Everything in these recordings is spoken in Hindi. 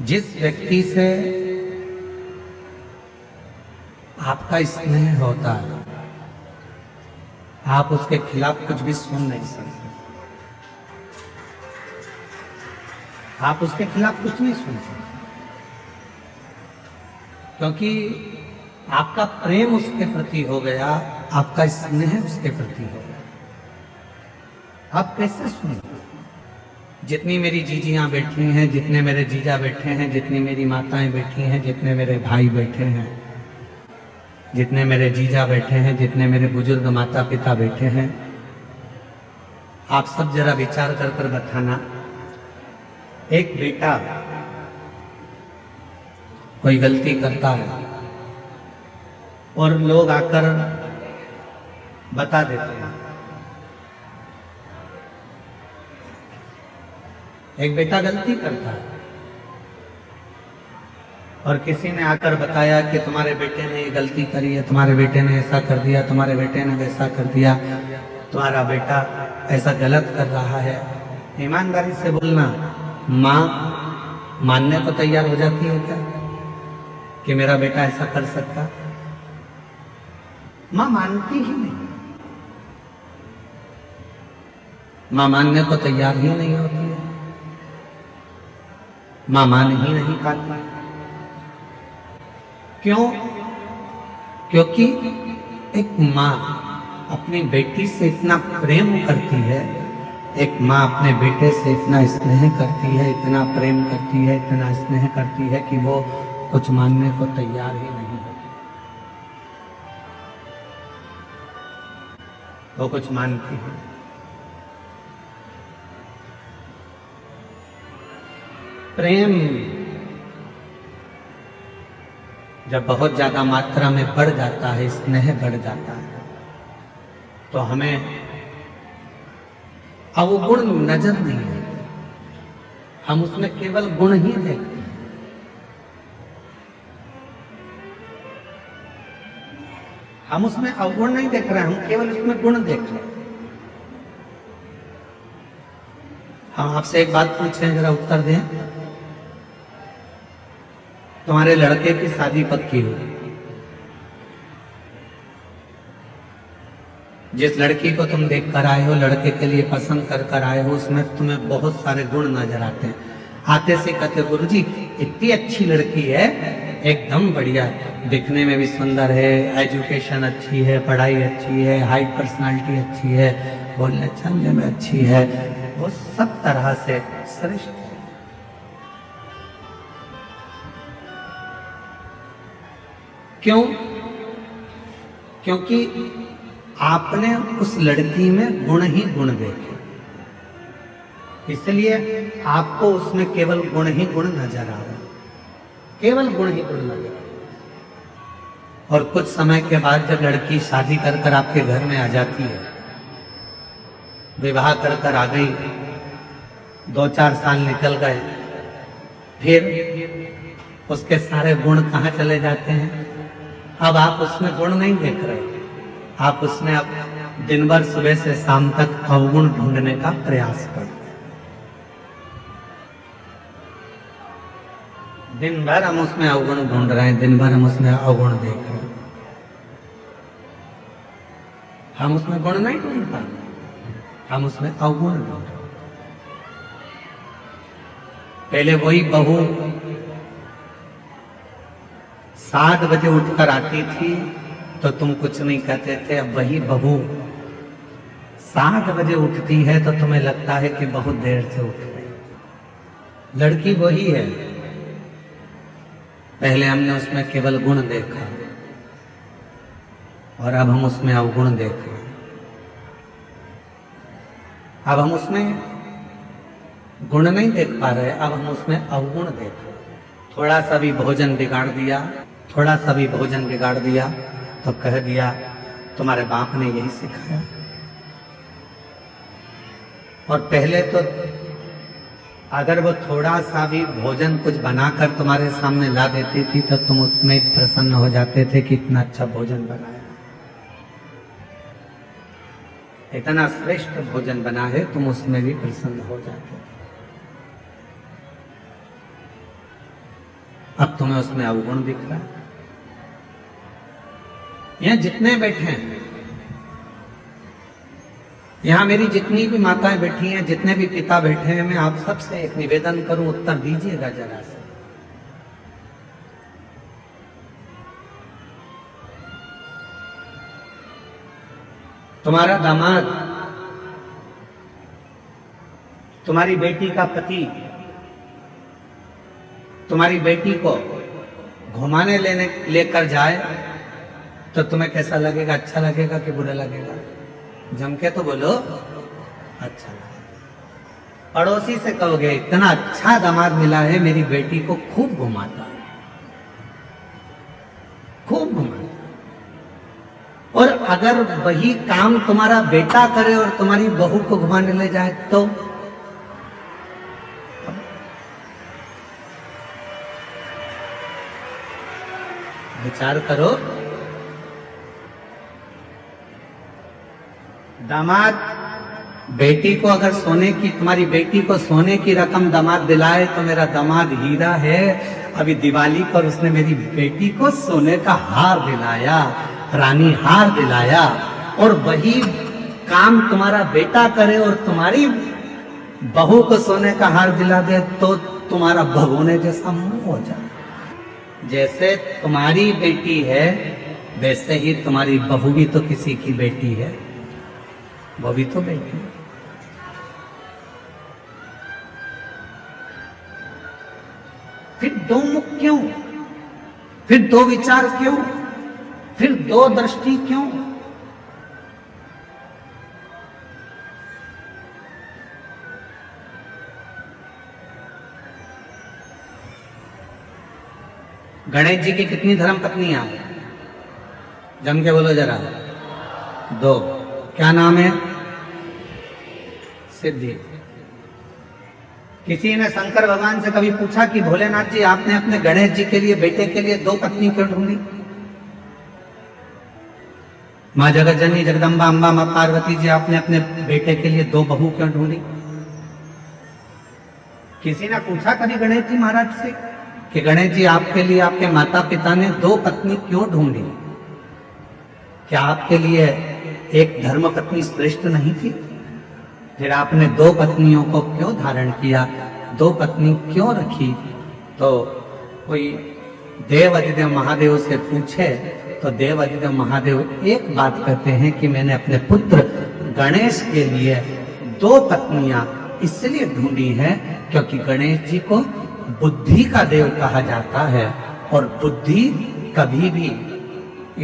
जिस व्यक्ति से आपका स्नेह होता है, आप उसके खिलाफ कुछ भी सुन नहीं सकते। आप उसके खिलाफ कुछ नहीं सुन सकते, क्योंकि आपका प्रेम उसके प्रति हो गया, आपका स्नेह उसके प्रति हो गया। आप कैसे सुन? जितनी मेरी जीजियां बैठी हैं, जितने मेरे जीजा बैठे हैं, जितनी मेरी माताएं बैठी हैं, जितने मेरे भाई बैठे हैं, जितने मेरे जीजा बैठे हैं, जितने मेरे बुजुर्ग माता पिता बैठे हैं, आप सब जरा विचार कर कर बताना, एक बेटा कोई गलती करता है और लोग आकर बता देते हैं। एक बेटा गलती करता है और किसी ने आकर बताया कि तुम्हारे बेटे ने ये गलती करी है, तुम्हारे बेटे ने ऐसा कर दिया, तुम्हारे बेटे ने वैसा कर दिया, तुम्हारा बेटा ऐसा गलत कर रहा है। ईमानदारी से बोलना, माँ मानने को तैयार हो जाती है क्या कि मेरा बेटा ऐसा कर सकता? माँ मानती ही नहीं, माँ मानने को तैयार ही नहीं होती है, माँ मान ही नहीं पाती। क्यों? क्योंकि एक माँ अपनी बेटी से इतना प्रेम करती है, एक माँ अपने बेटे से इतना स्नेह करती है, इतना प्रेम करती है, इतना स्नेह करती है कि वो कुछ मानने को तैयार ही नहीं होती। वो कुछ मानती है। प्रेम जब बहुत ज्यादा मात्रा में बढ़ जाता है, स्नेह बढ़ जाता है, तो हमें अवगुण नजर नहीं आते, हम उसमें केवल गुण ही देखते हैं। हम उसमें अवगुण नहीं देख रहे हैं, हम केवल उसमें गुण देख रहे हैं। हम आपसे एक बात पूछें, जरा उत्तर दें। तुम्हारे लड़के की शादी पक्की हुई, जिस लड़की को तुम देख कर आए हो, लड़के के लिए पसंद कर कर आए हो, उसमें तुम्हें बहुत सारे गुण नजर आते हैं। आते से कहते, गुरुजी इतनी अच्छी लड़की है, एकदम बढ़िया, दिखने में भी सुंदर है, एजुकेशन अच्छी है, पढ़ाई अच्छी है, हाइट पर्सनालिटी अच्छी है, बोलने चलने में अच्छी है, वो सब तरह से श्रेष्ठ है। क्यों? क्योंकि आपने उस लड़की में गुण ही गुण देखे, इसलिए आपको उसमें केवल गुण ही गुण नजर आ रहा, केवल गुण ही गुण नजर आ रहा। और कुछ समय के बाद जब लड़की शादी कर कर आपके घर में आ जाती है, विवाह कर कर आ गई, 2-4 साल निकल गए, फिर उसके सारे गुण कहाँ चले जाते हैं? अब आप उसमें गुण नहीं देख रहे, आप उसमें अब दिन भर सुबह से शाम तक अवगुण ढूंढने का प्रयास कर। दिन भर हम उसमें अवगुण ढूंढ रहे हैं, दिन भर हम उसमें अवगुण देख रहे हैं, हम उसमें गुण नहीं ढूंढ पा रहे, हम उसमें अवगुण ढूंढ रहे। पहले वही बहू 7 बजे उठकर आती थी तो तुम कुछ नहीं कहते थे, अब वही बहू 7 बजे उठती है तो तुम्हें लगता है कि बहुत देर से उठ गई। लड़की वही है, पहले हमने उसमें केवल गुण देखा और अब हम उसमें अवगुण देख रहे हैं। अब हम उसमें गुण नहीं देख पा रहे, अब हम उसमें अवगुण देख रहे हैं। थोड़ा सा भी भोजन बिगाड़ दिया, थोड़ा सा भी भोजन बिगाड़ दिया तो कह दिया तुम्हारे बाप ने यही सिखाया। और पहले तो अगर वो थोड़ा सा भी भोजन कुछ बनाकर तुम्हारे सामने ला देती थी तो तुम उसमें प्रसन्न हो जाते थे कि इतना अच्छा भोजन बनाया, इतना श्रेष्ठ भोजन बना है, तुम उसमें भी प्रसन्न हो जाते थे। अब तुम्हें उसमें अवगुण दिख रहा है। यहां जितने बैठे हैं, यहां मेरी जितनी भी माताएं बैठी हैं, जितने भी पिता बैठे हैं, मैं आप सबसे एक निवेदन करूं, उत्तर दीजिएगा जरा से। तुम्हारा दामाद, तुम्हारी बेटी का पति तुम्हारी बेटी को घुमाने लेकर जाए तो तुम्हें कैसा लगेगा? अच्छा लगेगा कि बुरा लगेगा? जम के तो बोलो, अच्छा लगेगा। पड़ोसी से कहोगे इतना अच्छा दामाद मिला है, मेरी बेटी को खूब घुमाता है, खूब घुमाता। और अगर वही काम तुम्हारा बेटा करे और तुम्हारी बहू को घुमाने ले जाए तो विचार करो। दामाद बेटी को अगर सोने की, तुम्हारी बेटी को सोने की रकम दामाद दिलाए तो मेरा दामाद हीरा है। अभी दिवाली पर उसने मेरी बेटी को सोने का हार दिलाया, रानी हार दिलाया। और वही काम तुम्हारा बेटा करे और तुम्हारी बहू को सोने का हार दिला दे तो तुम्हारा भगोने जैसा मुंह हो जाए। जैसे तुम्हारी बेटी है वैसे ही तुम्हारी बहू भी तो किसी की बेटी है, वो भी तो बेटी है। फिर दो मुख क्यों? फिर दो विचार क्यों? फिर दो दृष्टि क्यों? गणेश जी की कितनी धर्म पत्नियां हैं? जम के बोलो जरा। दो। क्या नाम है? सिद्धि। किसी ने शंकर भगवान से कभी पूछा कि भोलेनाथ जी आपने अपने गणेश जी के लिए, बेटे के लिए दो पत्नी क्यों ढूंढी? माँ जगतजननी जगदम्बा अम्बा माँ पार्वती जी आपने अपने बेटे के लिए दो बहू क्यों ढूंढी? किसी ने पूछा कभी गणेश जी महाराज से कि गणेश जी आपके लिए आपके माता पिता ने दो पत्नी क्यों ढूंढी? क्या आपके लिए एक धर्म पत्नी श्रेष्ठ नहीं थी? फिर आपने दो पत्नियों को क्यों धारण किया, दो पत्नी क्यों रखी? तो कोई देव अधिदेव महादेव से पूछे तो देव अधिदेव महादेव एक बात कहते हैं कि मैंने अपने पुत्र गणेश के लिए दो पत्नियां इसलिए ढूंढी हैं क्योंकि गणेश जी को बुद्धि का देव कहा जाता है और बुद्धि कभी भी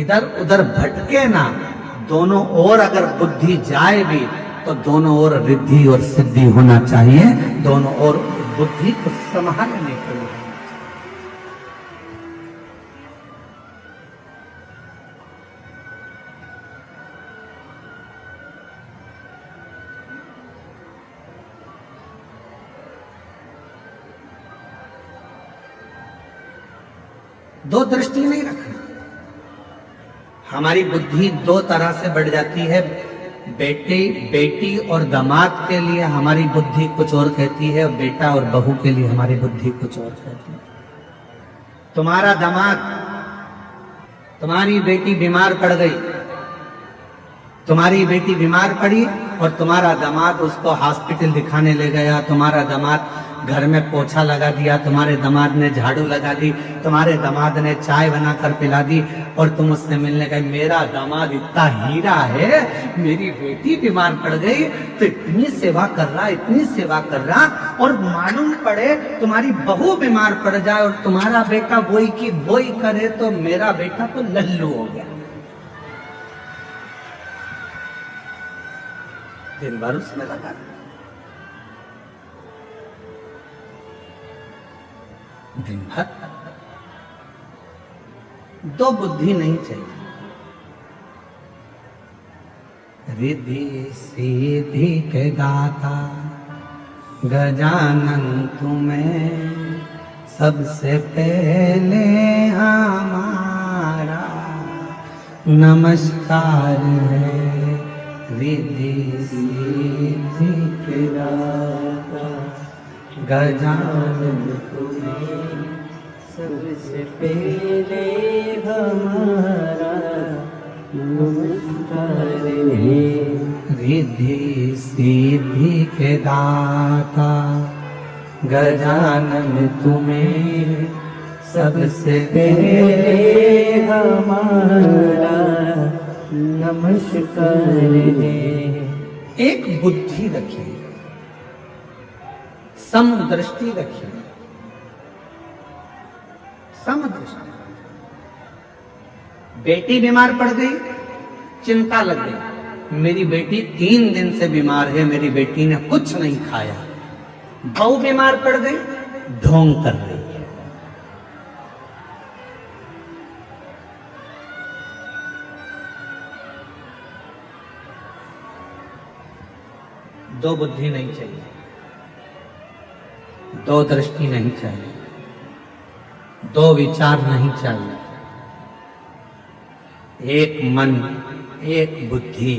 इधर उधर भटके ना। दोनों ओर अगर बुद्धि जाए भी तो दोनों ओर रिद्धि और सिद्धि होना चाहिए, दोनों ओर बुद्धि को संभालने के लिए। दो दृष्टि नहीं रखना। हमारी बुद्धि दो तरह से बढ़ जाती है। बेटी और दामाद के लिए हमारी बुद्धि कुछ और कहती है और बेटा और बहू के लिए हमारी बुद्धि कुछ और कहती है। तुम्हारा दामाद, तुम्हारी बेटी बीमार पड़ गई, तुम्हारी बेटी बीमार पड़ी और तुम्हारा दामाद उसको हॉस्पिटल दिखाने ले गया। तुम्हारा दामाद घर में पोछा लगा दिया, तुम्हारे दामाद ने झाड़ू लगा दी, तुम्हारे दामाद ने चाय बनाकर पिला दी और तुम उससे मिलने गए। मेरा दामाद इतना हीरा है, मेरी बेटी बीमार पड़ गई तो इतनी सेवा कर रहा, इतनी सेवा कर रहा, और मालूम पड़े तुम्हारी बहू बीमार पड़ जाए और तुम्हारा बेटा वही की वही करे तो मेरा बेटा तो लल्लू हो गया। दिन भर उसमें लगा। दिन भर दो बुद्धि नहीं चाहिए। रिद्धि सिद्धि के दाता गजानन तुम्हें सबसे पहले हमारा नमस्कार है। रिद्धि सिद्धि के दाता गजानन तुम्हें सबसे पहले हमारा नमस्कार है। रिद्धि सिद्धि के दाता गजानन तुम्हें सबसे पहले हमारा नमस्कार है। एक बुद्धि रखिए, समदृष्टि रखिए, समदृष्टि। बेटी बीमार पड़ गई, चिंता लग गई, मेरी बेटी 3 दिन से बीमार है, मेरी बेटी ने कुछ नहीं खाया। बहू बीमार पड़ गई, ढोंग कर रही है। दो बुद्धि नहीं चाहिए, दो दृष्टि नहीं चाहिए, दो विचार नहीं चाहिए, एक मन, एक बुद्धि,